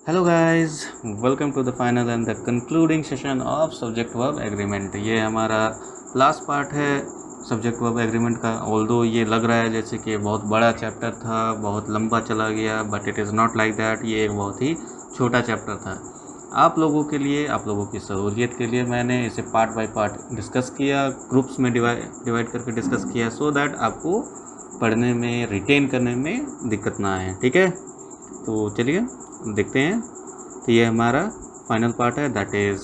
Hello guys, welcome to the final and the concluding session of subject verb agreement. ये हमारा last part है subject verb agreement का। Although ये लग रहा है जैसे कि बहुत बड़ा चैप्टर था, बहुत लंबा चला गया, but it is not like that. ये एक बहुत ही छोटा चैप्टर था। आप लोगों के लिए, आप लोगों की सहूलियत के लिए मैंने इसे पार्ट बाय पार्ट डिस्कस किया, ग्रुप्स में डिवाइड करके डिस्कस किया, सो दैट आपको पढ़ने में, रिटेन करने में दिक्कत ना आए। ठीक है, तो चलिए देखते हैं। तो ये हमारा फाइनल पार्ट है, दैट इज़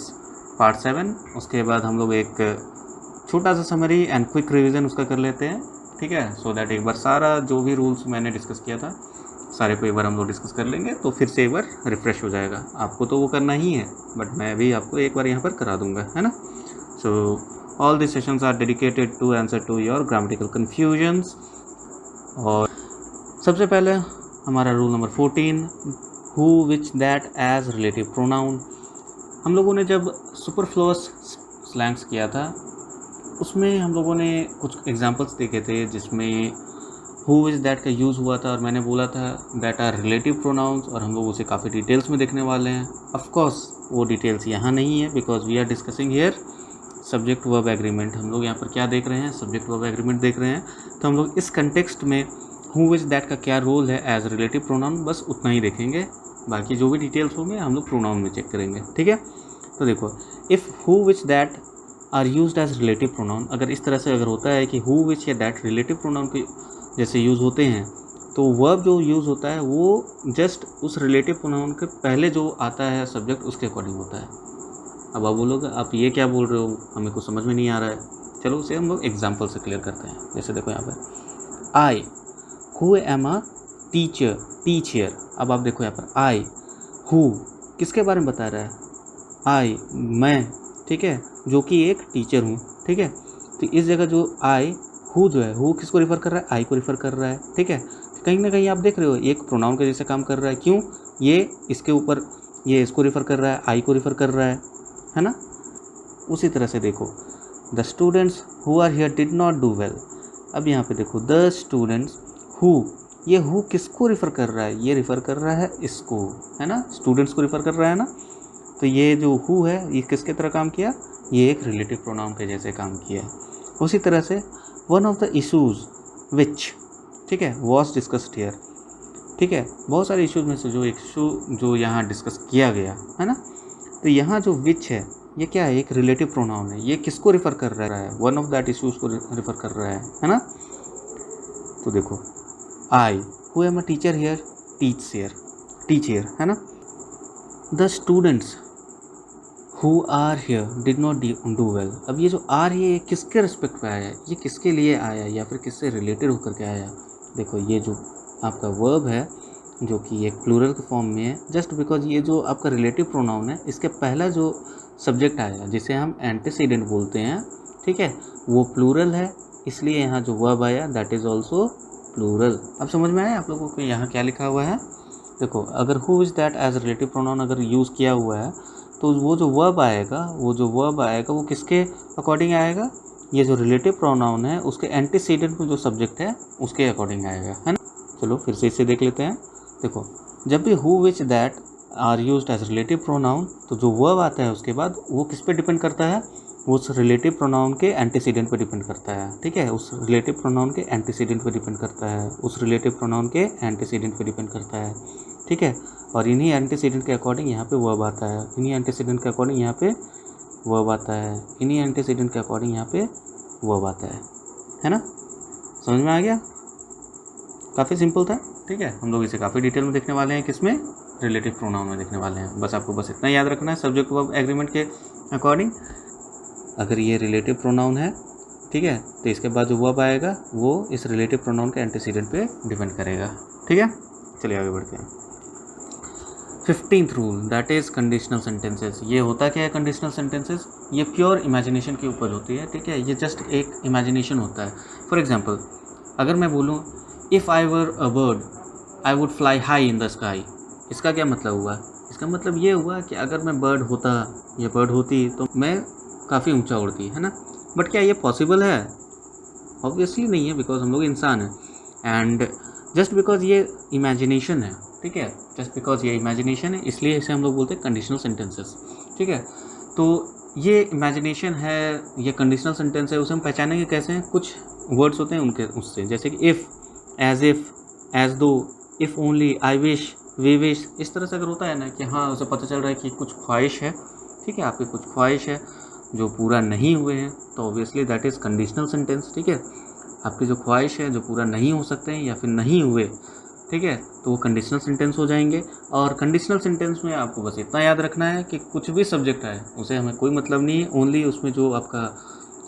पार्ट 7। उसके बाद हम लोग एक छोटा सा समरी एंड क्विक रिवीजन उसका कर लेते हैं। ठीक है, सो दैट एक बार सारा जो भी रूल्स मैंने डिस्कस किया था सारे को एक बार हम लोग डिस्कस कर लेंगे, तो फिर से एक बार रिफ़्रेश हो जाएगा। आपको तो वो करना ही है, बट मैं भी आपको एक बार यहाँ पर करा दूँगा, है ना। So all this sessions are dedicated to answer to your grammatical confusions. और सबसे पहले हमारा rule number 14, who which that as relative pronoun. हम लोगों ने जब सुपरफ्लुअस स्लैंग्स किया था उसमें हम लोगों ने कुछ एग्जांपल्स देखे थे जिसमें हु विच दैट का यूज़ हुआ था, और मैंने बोला था दैट आर रिलेटिव प्रोनाउंस, और हम लोग उसे काफ़ी डिटेल्स में देखने वाले हैं। ऑफ कोर्स वो डिटेल्स यहाँ नहीं है, because we are discussing here subject verb agreement. हम लोग यहाँ पर क्या देख रहे हैं, सब्जेक्ट वर्ब एग्रीमेंट देख रहे हैं। तो हम लोग इस कंटेक्स्ट में हु विच दैट का क्या रोल है एज रिलेटिव प्रोनाउन, बस उतना ही देखेंगे। बाकी जो भी डिटेल्स होंगे हम लोग प्रोनाउन में चेक करेंगे। ठीक है, तो देखो, if who which that are used as relative pronoun, अगर इस तरह से अगर होता है कि हु विच या दैट रिलेटिव प्रोनाउन के जैसे यूज़ होते हैं, तो वर्ब जो यूज़ होता है वो जस्ट उस रिलेटिव प्रोनाउन के पहले जो आता है सब्जेक्ट उसके अकॉर्डिंग होता है। अब आप बोलोगे आप ये क्या बोल रहे हो, हमें कुछ समझ में नहीं आ रहा है। चलो उसे हम लोग एग्जाम्पल से क्लियर करते हैं। जैसे देखो यहाँ पर आई who am a teacher, teach here. अब आप देखो यहाँ पर आई हु किसके बारे में बता रहा है, आई मैं, ठीक है, जो कि एक टीचर हूँ। ठीक है, तो इस जगह जो आई हु जो है, हु किसको रिफ़र कर रहा है, आई को रिफ़र कर रहा है। ठीक है, तो कहीं ना कहीं आप देख रहे हो एक प्रोनाउन के जैसे काम कर रहा है। क्यों, ये इसके ऊपर, ये इसको रिफ़र कर रहा है, आई को रिफ़र कर रहा है ना। उसी तरह से देखो, the students who are here did not do well. अब यहाँ पे देखो द स्टूडेंट्स हु, ये हु किसको रिफ़र कर रहा है, ये रिफ़र कर रहा है इसको, है ना, स्टूडेंट्स को रिफ़र कर रहा है ना। तो ये जो हु है ये किसके तरह काम किया, ये एक रिलेटिव प्रोनाउन के जैसे काम किया। उसी तरह से वन ऑफ द इशूज़ विच, ठीक है, वॉज डिस्कस्ड हियर। ठीक है, बहुत सारे इशूज़ में से जो एक इशू जो यहाँ डिस्कस किया गया है ना, तो यहाँ जो विच है ये क्या है, एक रिलेटिव प्रोनाउन है। ये किसको रिफ़र कर रहा है, वन ऑफ दैट इशूज़ को रिफ़र कर रहा है ना। तो देखो I who am a teacher here, teach here, है ना। The students who are here did not do well. अब ये जो आर है ये किसके रिस्पेक्ट पे आया है, ये किसके लिए आया या फिर किससे रिलेटेड होकर के आया। देखो ये जो आपका वर्ब है जो कि एक प्लूरल के फॉर्म में है, जस्ट बिकॉज ये जो आपका रिलेटिव प्रोनाउन है इसके पहला जो सब्जेक्ट आया जिसे हम एंटीसीडेंट बोलते हैं, ठीक है, वो प्लूरल है, इसलिए यहाँ जो वर्ब आया दैट इज़ ऑल्सो प्लूरल। अब समझ में आया आप लोगों को यहाँ क्या लिखा हुआ है। देखो अगर who is that as relative pronoun अगर यूज़ किया हुआ है तो वो जो वर्ब आएगा वो किसके अकॉर्डिंग आएगा, ये जो रिलेटिव प्रोनाउन है उसके एंटीसीडेंट में जो सब्जेक्ट है उसके अकॉर्डिंग आएगा, है ना। चलो फिर से इसे देख लेते हैं। देखो जब भी who which that are used as relative pronoun, तो जो वर्ब आता है उसके बाद वो किस पे डिपेंड करता है, वो उस रिलेटिव प्रोनाउन के एंटीसीडेंट पे डिपेंड करता है। ठीक है, उस रिलेटिव प्रोनाउन के एंटीसीडेंट पे डिपेंड करता है, उस रिलेटिव प्रोनाउन के एंटीसीडेंट पे डिपेंड करता है। ठीक है, और इन्हीं एंटीसीडेंट के अकॉर्डिंग यहाँ पे वर्ब आता है, इन्हीं एंटीसीडेंट के अकॉर्डिंग यहाँ पे वर्ब आता है, इन्हीं एंटीसीडेंट के अकॉर्डिंग यहाँ पे वर्ब आता है ना। समझ में आ गया, काफ़ी सिंपल था। ठीक है, हम लोग इसे काफ़ी डिटेल में देखने वाले हैं, किसमें, रिलेटिव प्रोनाउन में देखने वाले हैं। बस आपको बस इतना याद रखना है सब्जेक्ट वर्ब एग्रीमेंट के अकॉर्डिंग, अगर ये रिलेटिव प्रोनाउन है, ठीक है, तो इसके बाद जो वर्ब आएगा वो इस रिलेटिव प्रोनाउन के एंटीसीडेंट पे डिपेंड करेगा। ठीक है, चलिए आगे बढ़ते हैं। 15th rule that is conditional sentences. ये होता क्या है कंडीशनल सेंटेंसेस, ये प्योर इमेजिनेशन की उपज होती है। ठीक है, ये जस्ट एक इमेजिनेशन होता है। फॉर एग्जांपल अगर मैं बोलूँ if I were a bird I would fly high in the sky, इसका क्या मतलब हुआ, इसका मतलब ये हुआ कि अगर मैं बर्ड होता या बर्ड होती तो मैं काफ़ी ऊंचा उड़ती, है ना। बट क्या ये पॉसिबल है, ऑब्वियसली नहीं है, बिकॉज हम लोग इंसान हैं। एंड जस्ट बिकॉज ये इमेजिनेशन है, ठीक है, जस्ट बिकॉज ये इमेजिनेशन है इसलिए इसे हम लोग बोलते हैं कंडीशनल सेंटेंसेस, ठीक है। तो ये इमेजिनेशन है, ये कंडीशनल सेंटेंस है, उसे हम पहचानेंगे कैसे हैं, कुछ वर्ड्स होते हैं उनके उससे, जैसे कि if, as if, as though, if only, I wish, we wish, इस तरह से अगर होता है ना कि हाँ उसे पता चल रहा है कि कुछ ख्वाहिश है, ठीक है, आपकी कुछ ख्वाहिश है जो पूरा नहीं हुए हैं, तो obviously that is conditional sentence, ठीक है। आपकी जो ख्वाहिश है जो पूरा नहीं हो सकते हैं या फिर नहीं हुए, ठीक है, तो वो कंडीशनल सेंटेंस हो जाएंगे। और कंडीशनल सेंटेंस में आपको बस इतना याद रखना है कि कुछ भी सब्जेक्ट है उसे हमें कोई मतलब नहीं है, ओनली उसमें जो आपका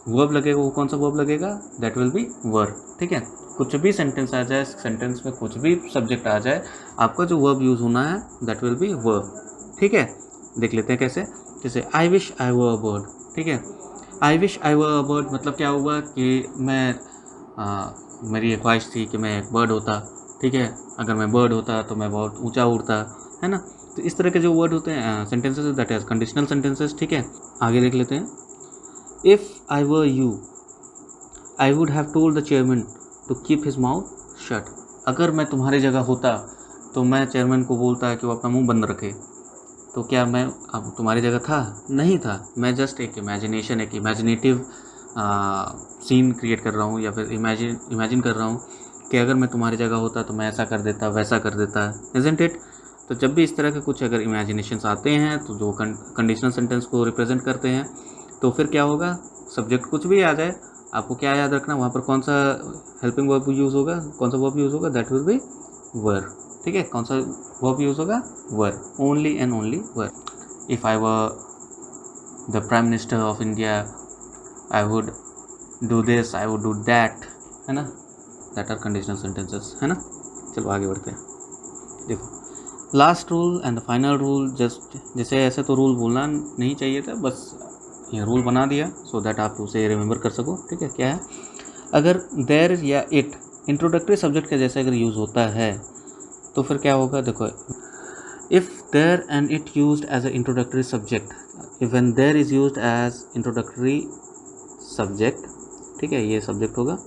वर्ब लगेगा वो कौन सा वर्ब लगेगा, दैट विल बी वर्ब, ठीक है। कुछ भी सेंटेंस आ जाए, सेंटेंस में कुछ भी सब्जेक्ट आ जाए, आपका जो वर्ब यूज़ होना है दैट विल बी वर्ब, ठीक है। देख लेते हैं कैसे, जैसे I wish I were a bird, ठीक है। I wish I were a bird मतलब क्या हुआ कि मेरी ख्वाहिश थी कि मैं एक बर्ड होता, ठीक है, अगर मैं बर्ड होता तो मैं बहुत ऊंचा उड़ता, है ना। तो इस तरह के जो वर्ड होते हैं sentences, that is conditional sentences, ठीक है। आगे देख लेते हैं, if I were you I would have told the chairman to keep his mouth shut. अगर मैं तुम्हारी जगह होता तो मैं चेयरमैन को बोलता कि वो अपना मुंह बंद रखे। तो क्या मैं अब तुम्हारी जगह था? नहीं था, मैं जस्ट एक इमेजिनेशन, एक इमेजिनेटिव सीन क्रिएट कर रहा हूँ, या फिर इमेजिन कर रहा हूँ कि अगर मैं तुम्हारी जगह होता तो मैं ऐसा कर देता, वैसा कर देता, इज़न्ट इट। तो जब भी इस तरह के कुछ अगर इमेजिनेशंस आते हैं तो जो कंडीशनल सेंटेंस को रिप्रेजेंट करते हैं, तो फिर क्या होगा, सब्जेक्ट कुछ भी आ जाए, आपको क्या याद रखना, वहाँ पर कौन सा हेल्पिंग वर्ब यूज़ होगा, कौन सा वर्ब यूज़ होगा, दैट विल बी वर्ब, ठीक है। कौन सा वर्ब यूज़ होगा, verb, only and only verb. If I were the prime minister of India I would do this, I would do that, है ना, दैट आर कंडीशनल सेंटेंसेस, है ना। चलो आगे बढ़ते हैं। देखो last rule and the final rule, just जैसे ऐसे तो रूल बोलना नहीं चाहिए था, बस ये रूल बना दिया सो दैट आप उसे रिमेंबर कर सको, ठीक है। क्या है, अगर देयर या इट इंट्रोडक्टरी सब्जेक्ट के जैसे अगर यूज़ होता है तो फिर क्या होगा, देखो if there and it used as a introductory subject, even there is used as introductory subject, ठीक है, ये सब्जेक्ट होगा,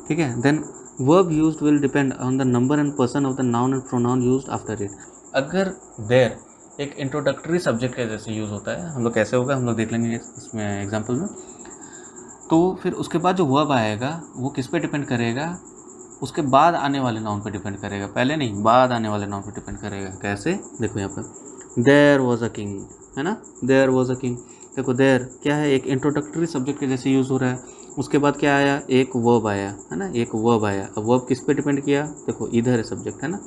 ठीक है। Then verb used will depend on the number and person of the noun and pronoun used after it. अगर there एक introductory subject के जैसे यूज़ होता है, हम लोग कैसे होगा हम लोग देख लेंगे इसमें एग्जाम्पल में। तो फिर उसके बाद जो वर्ब आएगा वो किस पे डिपेंड करेगा, उसके बाद आने वाले नाउन पे डिपेंड करेगा, पहले नहीं, बाद आने वाले नाउन पे डिपेंड करेगा। कैसे, देखो यहाँ पर देयर वॉज अ किंग, है ना, देयर वॉज अ किंग। देखो देयर क्या है, एक इंट्रोडक्टरी सब्जेक्ट के जैसे यूज़ हो रहा है, उसके बाद क्या आया, एक वर्ब आया, है ना, एक वर्ब आया। अब वर्ब किस पे डिपेंड किया, देखो इधर है सब्जेक्ट, है ना।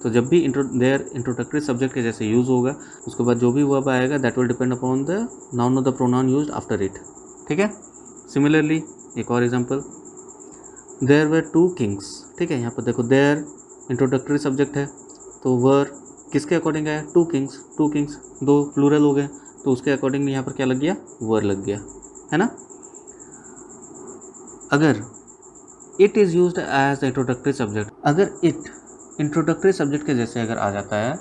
तो जब भी देयर इंट्रोडक्टरी सब्जेक्ट के जैसे यूज़ होगा, उसके बाद जो भी वर्ब आएगा that will depend upon the noun of the pronoun used after it, ठीक है। सिमिलरली एक और example, there were two kings, ठीक है। यहाँ पर देखो देयर इंट्रोडक्टरी सब्जेक्ट है, तो वर किसके अकॉर्डिंग आया, टू किंग्स, टू किंग्स, दो प्लूरल हो गए, तो उसके अकॉर्डिंग यहाँ पर क्या लग गया, वर लग गया, है ना। अगर it is used as the introductory subject, अगर इट इंट्रोडक्टरी सब्जेक्ट के जैसे अगर आ जाता है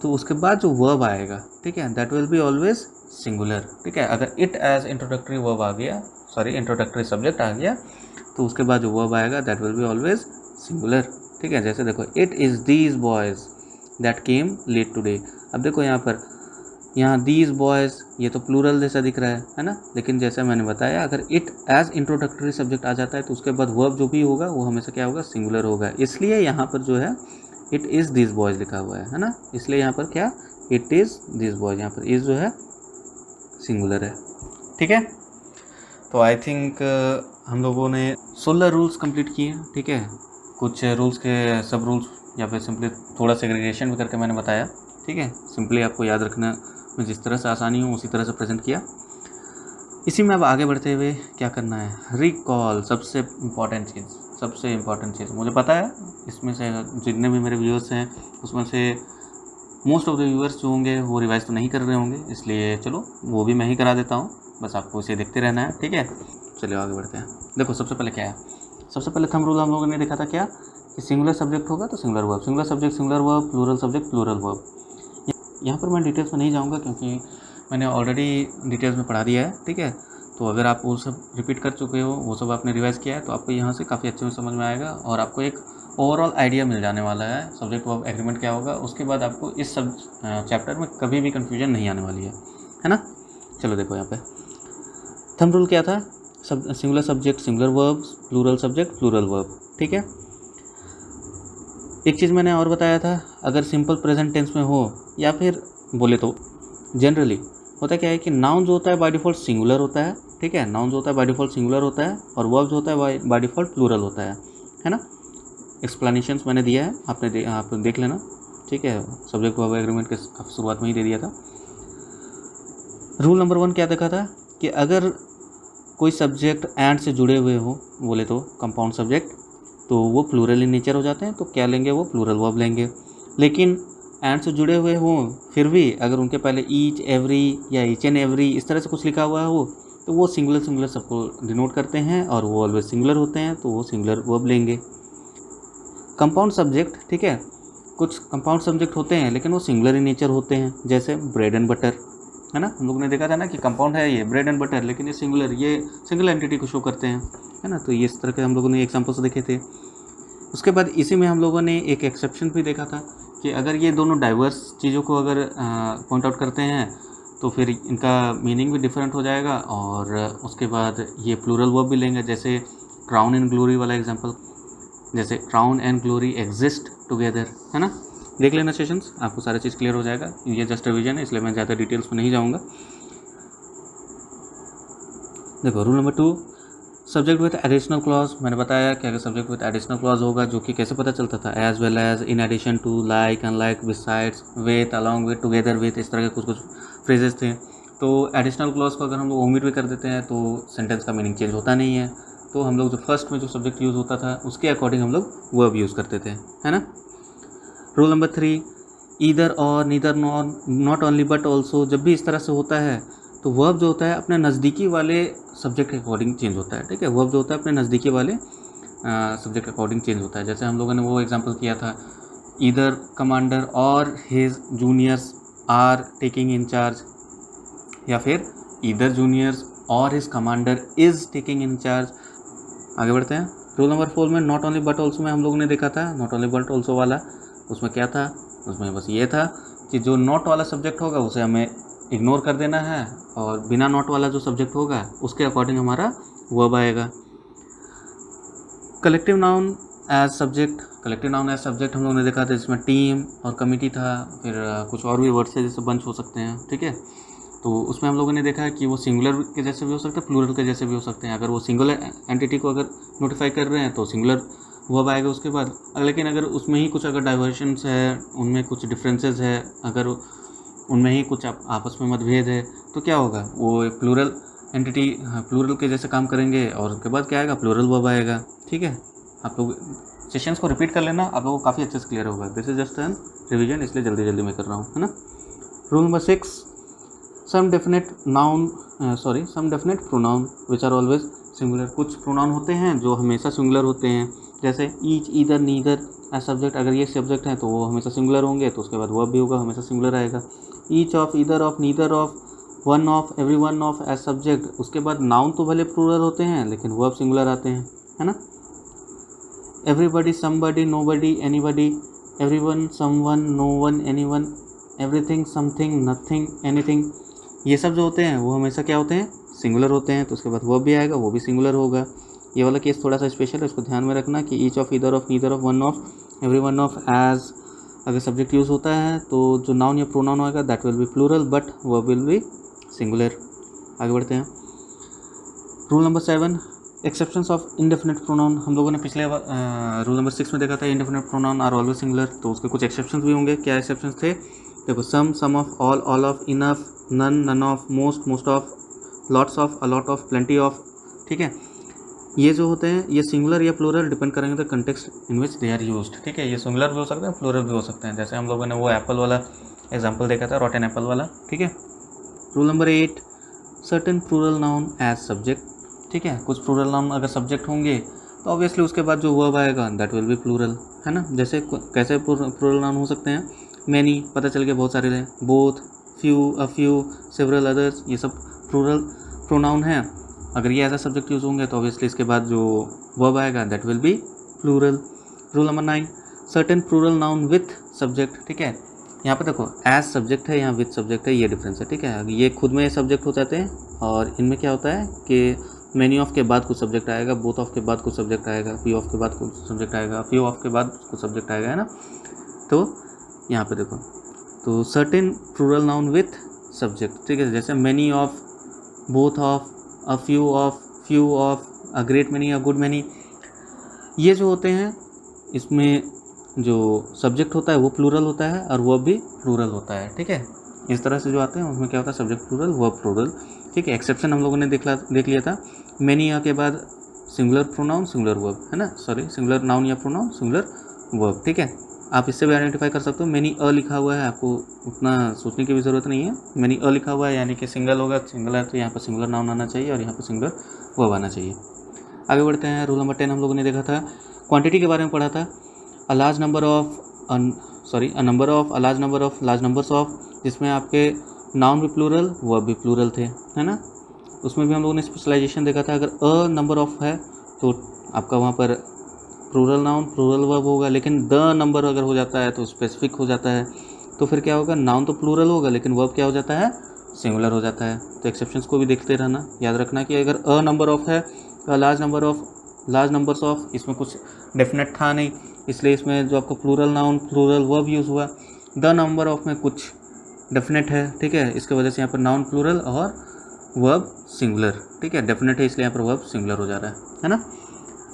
तो उसके बाद जो वर्ब आएगा, ठीक है, that will be always singular, ठीक है। अगर इट एज इंट्रोडक्टरी वर्ब आ गया, सॉरी इंट्रोडक्टरी सब्जेक्ट आ गया, तो उसके बाद जो वर्ब आएगा that will be always singular, ठीक है। जैसे देखो it is these boys that came late today. अब देखो यहाँ पर, यहाँ दीज बॉयज़ ये तो प्लूरल जैसा दिख रहा है ना, लेकिन जैसे मैंने बताया अगर इट एज इंट्रोडक्टरी सब्जेक्ट आ जाता है तो उसके बाद वर्ब जो भी होगा वो हमेशा क्या होगा, सिंगुलर होगा। इसलिए यहाँ पर जो है इट इज़ दीज बॉयज़ लिखा हुआ है ना, इसलिए यहाँ पर क्या, इट इज़ दीज बॉयज़, यहाँ पर इज़ जो है सिंगुलर है, ठीक है। तो आई थिंक हम लोगों ने 16 रूल्स कंप्लीट किए, ठीक है। कुछ रूल्स के सब रूल्स या फिर सिंपली थोड़ा सेग्रीगेशन भी करके मैंने बताया, ठीक है। सिंपली आपको याद रखना में जिस तरह से आसानी हो उसी तरह से प्रेजेंट किया। इसी में अब आगे बढ़ते हुए क्या करना है, रिकॉल, सबसे इम्पॉर्टेंट चीज़ मुझे पता है इसमें से जितने भी मेरे व्यूअर्स हैं उसमें से मोस्ट ऑफ द व्यूअर्स जो होंगे वो रिवाइज तो नहीं कर रहे होंगे, इसलिए चलो वो भी मैं ही करा देता हूँ, बस आपको इसे देखते रहना है, ठीक है। चलिए आगे बढ़ते हैं। देखो सबसे पहले क्या है, सबसे पहले थंब रूल हम लोगों ने देखा था क्या, कि सिंगुलर सब्जेक्ट होगा तो singular verb, singular subject singular verb, plural subject plural verb. यहाँ पर मैं डिटेल्स में नहीं जाऊँगा क्योंकि मैंने ऑलरेडी डिटेल्स में पढ़ा दिया है, ठीक है। तो अगर आप वो सब रिपीट कर चुके हो, वो सब आपने रिवाइज़ किया है, तो आपको यहाँ से काफ़ी अच्छे से समझ में आएगा और आपको एक ओवरऑल आइडिया मिल जाने वाला है सब्जेक्ट वर्ब एग्रीमेंट क्या होगा। उसके बाद आपको इस सब चैप्टर में कभी भी कन्फ्यूजन नहीं आने वाली है ना। चलो देखो यहाँ पे थंब रूल क्या था, singular subject singular verb, plural subject plural verb. ठीक है, एक चीज़ मैंने और बताया था, अगर सिंपल प्रेजेंट टेंस में हो या फिर बोले तो जनरली होता क्या है कि नाउन जो होता है बाय डिफ़ॉल्ट सिंगुलर होता है। ठीक है, नाउन जो होता है बाय डिफ़ॉल्ट सिंगुलर होता है और वर्ब जो होता है बाय डिफ़ॉल्ट प्लूरल होता है ना। एक्सप्लेनेशंस मैंने दिया है, आप देख लेना। ठीक है, सब्जेक्ट वर्ब एग्रीमेंट के शुरुआत में ही दे दिया था। रूल नंबर 1 क्या देखा था कि अगर कोई सब्जेक्ट एंड से जुड़े हुए हो, बोले तो कंपाउंड सब्जेक्ट, तो वो प्लूरल इन नेचर हो जाते हैं, तो क्या लेंगे, वो प्लूरल वर्ब लेंगे। लेकिन एंड से जुड़े हुए हों फिर भी अगर उनके पहले ईच एवरी या ईच एंड एवरी इस तरह से कुछ लिखा हुआ हो तो वो सिंगुलर सबको डिनोट करते हैं और वो ऑलवेज सिंगुलर होते हैं, तो वो सिंगुलर वर्ब लेंगे। कंपाउंड सब्जेक्ट, ठीक है, कुछ कंपाउंड सब्जेक्ट होते हैं लेकिन वो सिंगुलर इन नेचर होते हैं, जैसे ब्रेड एंड बटर, है ना। हम लोग ने देखा था ना कि कंपाउंड है ये ब्रेड एंड बटर, लेकिन ये सिंगल एंटिटी को शो करते हैं, है ना। तो ये इस तरह के हम लोगों ने एग्जाम्पल्स देखे थे। उसके बाद इसी में हम लोगों ने एक एक्सेप्शन भी देखा था कि अगर ये दोनों डाइवर्स चीज़ों को अगर पॉइंट आउट करते हैं तो फिर इनका मीनिंग भी डिफरेंट हो जाएगा और उसके बाद ये प्लूरल वर्ब भी लेंगे। जैसे क्राउन एंड ग्लोरी वाला एग्जांपल, जैसे crown and glory exist together, है ना। देख लेना सेशंस, आपको सारी चीज़ क्लियर हो जाएगा। ये जस्ट रिवीजन है इसलिए मैं ज़्यादा डिटेल्स में नहीं जाऊँगा। देखो rule number 2, subject with additional clause. मैंने बताया कि अगर सब्जेक्ट विथ एडिशनल क्लॉज होगा, जो कि कैसे पता चलता था, as well as, in addition to, like, unlike, besides, with, along with, together with, इस तरह के कुछ फ्रेजेस थे। तो एडिशनल क्लॉज को अगर हम लोग ओमिट भी कर देते हैं तो सेंटेंस का मीनिंग चेंज होता नहीं है। तो हम लोग जो फर्स्ट में जो सब्जेक्ट यूज़ होता था उसके अकॉर्डिंग हम लोग वर्ब यूज़ करते थे, है ना। रूल नंबर 3, ईदर और, neither nor, not only but also. जब भी इस तरह से होता है तो वर्ब जो होता है अपने नज़दीकी वाले सब्जेक्ट के अकॉर्डिंग चेंज होता है। ठीक है, वर्ब जो होता है अपने नज़दीकी वाले सब्जेक्ट के अकॉर्डिंग चेंज होता है। जैसे हम लोगों ने वो एग्जांपल किया था, ईदर कमांडर और his juniors are taking in charge, या फिर ईदर जूनियर्स और his commander is taking in charge. आगे बढ़ते हैं। रूल नंबर 4 में नॉट ओनली बट ऑल्सो में हम लोगों ने देखा था, नॉट ओनली बट ऑल्सो वाला, उसमें क्या था, उसमें बस ये था कि जो नॉट वाला सब्जेक्ट होगा उसे हमें इग्नोर कर देना है और बिना नॉट वाला जो सब्जेक्ट होगा उसके अकॉर्डिंग हमारा वर्ब आएगा। Collective noun as subject, collective noun as subject हम लोगों ने देखा था, जिसमें टीम और कमिटी था, फिर कुछ और भी वर्ड्स है जैसे बंच हो सकते हैं। ठीक है, तो उसमें हम लोगों ने देखा कि वो सिंगुलर के जैसे भी हो सकते हैं, प्लूरल के जैसे भी हो सकते हैं। अगर वो सिंगुलर एंटिटी को अगर नोटिफाई कर रहे हैं तो सिंगुलर वर्ब आएगा उसके बाद। लेकिन अगर उसमें ही कुछ अगर डाइवर्शंस है, उनमें कुछ डिफरेंसेस है, अगर उनमें ही कुछ आपस में मतभेद है तो क्या होगा, वो प्लूरल एंटिटी प्लूरल के जैसे काम करेंगे और उसके बाद क्या आएगा, प्लूरल वर्ब आएगा। ठीक है, आप लोग सेशंस को रिपीट कर लेना, आप लोगों को काफ़ी अच्छे से क्लियर होगा। This is just an revision, इसलिए जल्दी जल्दी मैं कर रहा हूँ, है ना। Rule number 6, some definite pronoun which are always singular. कुछ प्रोनाउन होते हैं जो हमेशा सिंगुलर होते हैं, जैसे each, either, neither as subject. अगर ये सब्जेक्ट है तो वो हमेशा सिंगुलर होंगे, तो उसके बाद वर्ब भी होगा हमेशा सिंगुलर आएगा। Each of, either of, neither of, one of, every one of as subject. उसके बाद नाउन तो भले प्लूरल होते हैं लेकिन वर्ब सिंगुलर आते हैं, है ना। Everybody, somebody, nobody, anybody, everyone, someone, no one, anyone, everything, something, nothing, anything, ये सब जो होते हैं वो हमेशा क्या होते हैं, सिंगुलर होते हैं। तो उसके बाद वर्ब भी आएगा, वो भी सिंगुलर होगा। ये वाला केस थोड़ा सा स्पेशल है, इसको ध्यान में रखना कि each of, either of, neither of, one of, every one of as अगर सब्जेक्ट यूज़ होता है तो जो नाउन या प्रोनाउन होगा that will be plural but verb will be singular. आगे बढ़ते हैं। Rule number 7, exceptions of indefinite pronoun. हम लोगों ने पिछले रूल नंबर 6 में देखा था indefinite pronoun are always singular, तो उसके कुछ एक्सेप्शंस भी होंगे। क्या एक्सेप्शंस थे, देखो, some of, all of, enough, none of, most of, lots of, a lot of, plenty of. ठीक है, ये जो होते हैं ये सिंगुलर या प्लूरल डिपेंड करेंगे the context in which they are used. ठीक है, ये सिंगुलर भी हो सकते हैं, प्लूरल भी हो सकते हैं। जैसे हम लोगों ने वो एप्पल वाला एग्जांपल देखा था, रॉटन एप्पल वाला। ठीक है। Rule number 8, certain plural noun as subject. ठीक है, कुछ प्लूरल नाउन अगर सब्जेक्ट होंगे तो ऑब्वियसली उसके बाद जो वर्ब आएगा दैट विल बी प्लूरल, है ना। जैसे कैसे प्लूरल नाउन हो सकते हैं, मैनी, पता चल गया बहुत सारे हैं, both, few, a few, several others, ये सब प्लूरल प्रोनाउन हैं। अगर ये एज अ सब्जेक्ट यूज़ होंगे तो ऑब्वियसली इसके बाद जो वर्ब आएगा that will be plural. Rule number 9, certain plural noun with subject, ठीक है। यहाँ पे देखो एज सब्जेक्ट है, यहाँ विथ सब्जेक्ट है, ये डिफरेंस है, ठीक है। ये खुद में सब्जेक्ट हो जाते हैं और इनमें क्या होता है कि मैनी ऑफ के बाद कुछ सब्जेक्ट आएगा, बोथ ऑफ के बाद कुछ सब्जेक्ट आएगा, फ्यू ऑफ के बाद कुछ सब्जेक्ट आएगा, फ्यू ऑफ के बाद कुछ सब्जेक्ट आएगा, है ना। तो यहाँ पे देखो, तो certain plural noun with subject, ठीक है, जैसे many of, both of, a few of, few of, a great many, a good many, ये जो होते हैं इसमें जो सब्जेक्ट होता है वो प्लूरल होता है और वर्ब भी प्लूरल होता है, ठीक है। इस तरह से जो आते हैं उसमें क्या होता है, सब्जेक्ट प्लूरल, वर्ब प्लूरल, ठीक है। एक्सेप्शन हम लोगों ने देख लिया था, मैनी के बाद सिंगुलर प्रोनाउन सिंगुलर वर्ब, है ना, सॉरी सिंगुलर नाउन या प्रोनाउन सिंगुलर वर्ब, ठीक है। आप इससे भी आइडेंटिफाई कर सकते हो, मैनी अ लिखा हुआ है, आपको उतना सोचने की भी ज़रूरत नहीं है, मैनी अ लिखा हुआ है यानी कि सिंगल होगा, सिंगल है तो यहाँ पर सिंगुलर नाउन आना चाहिए और यहाँ पर सिंगुलर वर्ब आना चाहिए। आगे बढ़ते हैं, रूल नंबर 10 हम लोगों ने देखा था, क्वांटिटी के बारे में पढ़ा था, a large number of large numbers of, जिसमें आपके नाउन भी प्लूरल वर्ब भी प्लूरल थे, है ना। उसमें भी हम लोगों ने स्पेशलाइजेशन देखा था, अगर अ नंबर ऑफ है तो आपका वहाँ पर प्लूरल नाउन प्लूरल वर्ब होगा, लेकिन द नंबर अगर हो जाता है तो स्पेसिफिक हो जाता है, तो फिर क्या होगा, नाउन तो प्लूरल होगा लेकिन वर्ब क्या हो जाता है, सिंगुलर हो जाता है। तो एक्सेप्शंस को भी देखते रहना, याद रखना कि अगर अ नंबर ऑफ है, लार्ज नंबर्स ऑफ, इसमें कुछ डेफिनेट था नहीं, इसलिए इसमें जो आपको plural noun plural verb use हुआ। द नंबर ऑफ में कुछ डेफिनेट है, ठीक है, इसके वजह से यहाँ पर नाउन प्लूरल और वर्ब सिंगुलर, ठीक है, डेफिनेट है इसलिए यहाँ पर वर्ब सिंगुलर हो जा रहा है ना।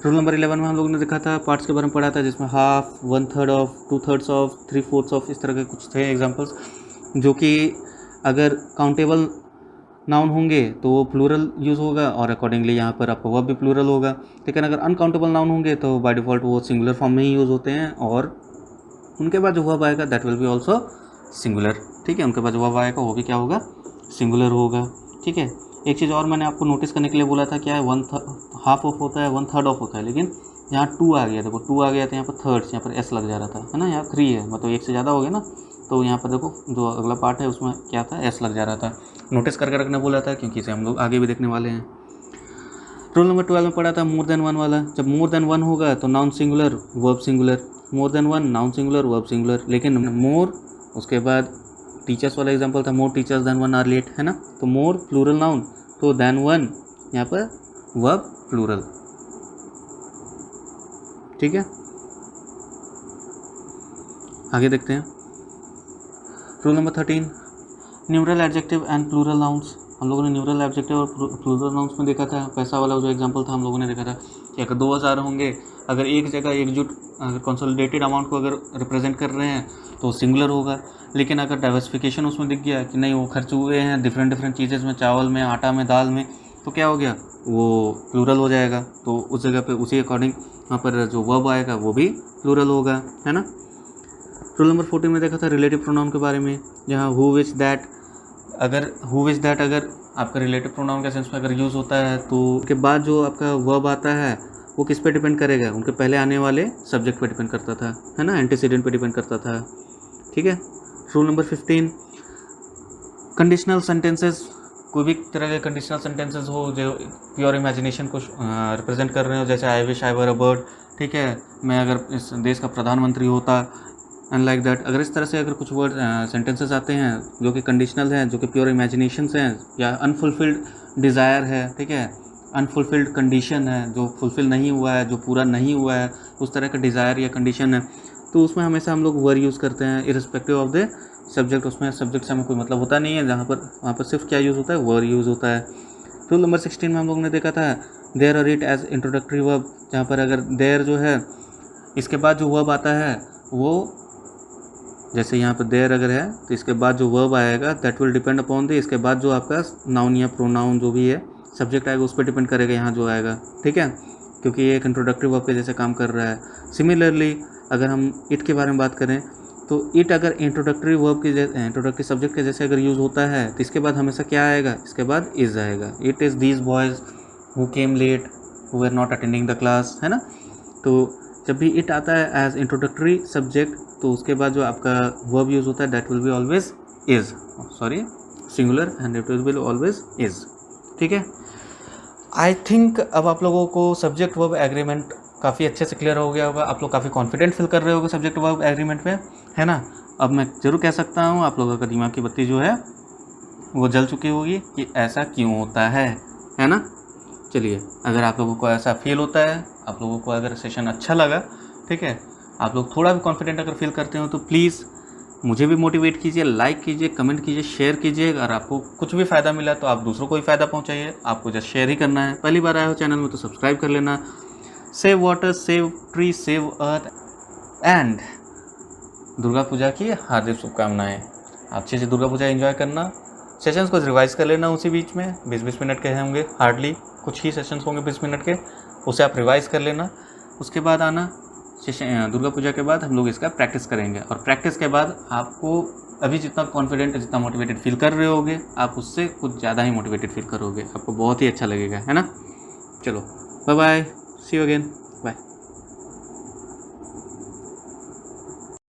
रूल नंबर 11 में हम लोगों ने देखा था, पार्ट्स के बारे में पढ़ा था, जिसमें हाफ, 1/3 ऑफ, 2/3 ऑफ, 3/4 ऑफ, इस तरह के कुछ थे एग्जाम्पल्स, जो कि अगर काउंटेबल नाउन होंगे तो वो प्लूरल यूज़ होगा और अकॉर्डिंगली यहाँ पर आपका वर्ब भी प्लूरल होगा, लेकिन अगर अनकाउंटेबल नाउन होंगे तो बाय डिफ़ॉल्ट वो सिंगुलर फॉर्म में ही यूज़ होते हैं और उनके बाद जो वर्ब आएगा that will B also singular, ठीक है, उनके बाद जो वर्ब आएगा वो भी क्या होगा, सिंगुलर होगा, ठीक है। एक चीज़ और मैंने आपको नोटिस करने के लिए बोला था, क्या है, हाफ ऑफ होता है, 1/3 ऑफ होता है, लेकिन यहाँ 2 आ गया, देखो 2 आ गया तो यहाँ पर थर्ड्स, यहाँ पर एस लग जा रहा था, है ना, यहाँ 3 है, मतलब एक से ज़्यादा हो गया ना, तो यहाँ पर देखो जो अगला पार्ट है उसमें क्या था, एस लग जा रहा था, नोटिस करके रखना बोला था क्योंकि इसे हम लोग आगे भी देखने वाले हैं। रूल नंबर 12 में पढ़ा था मोर देन वन वाला, जब मोर देन वन होगा तो noun singular verb singular, more than one noun singular verb singular, लेकिन मोर उसके बाद टीचर्स वाला एग्जांपल था, more teachers than one are late, है ना, तो मोर प्लूरल नाउन, तो देन वन यहाँ पर वर्ब प्लूरल, ठीक है। आगे देखते हैं, rule number 13 numeral adjective and plural nouns, हम लोगों ने न्यूमरल एडजेक्टिव और प्लूरल नाउन्स में देखा था, पैसा वाला जो एग्जांपल था हम लोगों ने देखा था कि अगर 2000 होंगे, अगर एक जगह एकजुट अगर कंसोलिडेटेड अमाउंट को अगर रिप्रेजेंट कर रहे हैं तो सिंगुलर होगा, लेकिन अगर डाइवर्सिफिकेशन उसमें दिख गया कि नहीं वो खर्च हुए हैं डिफरेंट चीज़ें में, चावल में, आटा में, दाल में, तो क्या हो गया, वो प्लूरल हो जाएगा, तो उस जगह पे उसी अकॉर्डिंग वहाँ पर जो वर्ब आएगा वो भी प्लूरल होगा, है ना। रूल नंबर 14 में देखा था रिलेटिव प्रोनाउन के बारे में, जहाँ हु विच दैट, अगर हु विच दैट अगर आपका रिलेटिव प्रोनाउन के सेंस में अगर यूज़ होता है तो उसके बाद जो आपका वर्ब आता है वो किस पे डिपेंड करेगा, उनके पहले आने वाले सब्जेक्ट पे डिपेंड करता था, है ना, एंटीसीडेंट पे डिपेंड करता था, ठीक है। रूल नंबर 15 कंडीशनल सेंटेंसेस, कोई भी तरह के कंडीशनल सेंटेंसेस हो जो प्योर इमेजिनेशन को रिप्रेजेंट कर रहे हो, जैसे I wish I were a bird, ठीक है, मैं अगर इस देश का प्रधानमंत्री होता, एंड लाइक दैट, अगर इस तरह से अगर कुछ वर्ड सेंटेंसेस आते हैं जो कि कंडीशनल हैं, जो कि प्योर इमेजिनेशंस हैं, या अनफुलफिल्ड डिज़ायर है, ठीक है, अनफुलफिल्ड कंडीशन है, जो फुलफिल नहीं हुआ है, जो पूरा नहीं हुआ है, उस तरह का डिज़ायर या कंडीशन है, तो उसमें हमेशा हम लोग वर यूज़ करते हैं इरिस्पेक्टिव ऑफ द सब्जेक्ट, उसमें सब्जेक्ट से हमें कोई मतलब होता नहीं है, जहाँ पर वहाँ पर सिर्फ क्या यूज़ होता है, वर यूज़ होता है। रूल नंबर 16 में हम लोगों ने देखा था देयर और इट एज इंट्रोडक्टरी वर्ब, जहाँ पर अगर देयर जो है इसके बाद जो वर्ब आता है वो, जैसे यहाँ पर देयर अगर है तो इसके बाद जो वर्ब आएगा that will depend upon the, इसके बाद जो आपका नाउन या प्रोनाउन जो भी है सब्जेक्ट आएगा उस पर डिपेंड करेगा यहाँ जो आएगा, ठीक है, क्योंकि ये एक इंट्रोडक्टरी वर्ब के जैसे काम कर रहा है। सिमिलरली अगर हम इट के बारे में बात करें तो इट अगर इंट्रोडक्टरी वर्ब के इंट्रोडक्टरी सब्जेक्ट के जैसे अगर यूज़ होता है तो इसके बाद हमेशा क्या आएगा, इसके बाद इज़ आएगा, it is these boys who came late who were not attending the class, है ना। तो जब भी इट आता है एज इंट्रोडक्टरी सब्जेक्ट तो उसके बाद जो आपका वर्ब यूज़ होता है that will be always is, sorry singular, and it will always is, ठीक है। आई थिंक अब आप लोगों को सब्जेक्ट वर्ब एग्रीमेंट काफ़ी अच्छे से क्लियर हो गया होगा, आप लोग काफ़ी कॉन्फिडेंट फील कर रहे होगे सब्जेक्ट वर्ब एग्रीमेंट में, है ना। अब मैं ज़रूर कह सकता हूँ आप लोगों का दिमाग की बत्ती जो है वो जल चुकी होगी कि ऐसा क्यों होता है ना। चलिए, अगर आप लोगों को ऐसा फील होता है, आप लोगों को अगर सेशन अच्छा लगा, ठीक है, आप लोग थोड़ा भी कॉन्फिडेंट अगर फील करते हो तो प्लीज़ मुझे भी मोटिवेट कीजिए, लाइक कीजिए, कमेंट कीजिए, शेयर कीजिए। अगर आपको कुछ भी फ़ायदा मिला तो आप दूसरों को भी फ़ायदा पहुंचाइए, आपको जस्ट शेयर ही करना है। पहली बार आए हो चैनल में तो सब्सक्राइब कर लेना। Save water, save tree, save earth and Durga Puja की हार्दिक शुभकामनाएं। अच्छे से दुर्गा पूजा एंजॉय करना। सेशंस को रिवाइज कर लेना उसी बीच में, 20-20 मिनट के होंगे, हार्डली कुछ ही सेशंस होंगे 20 मिनट के, उसे आप रिवाइज कर लेना। उसके बाद आना सेशन, दुर्गा पूजा के बाद हम लोग इसका प्रैक्टिस करेंगे, और प्रैक्टिस के बाद आपको अभी जितना कॉन्फिडेंट, जितना मोटिवेटेड फील कर रहे होगे, आप उससे कुछ ज़्यादा ही मोटिवेटेड फील करोगे, आपको बहुत ही अच्छा लगेगा, है ना। चलो, bye bye, see you again.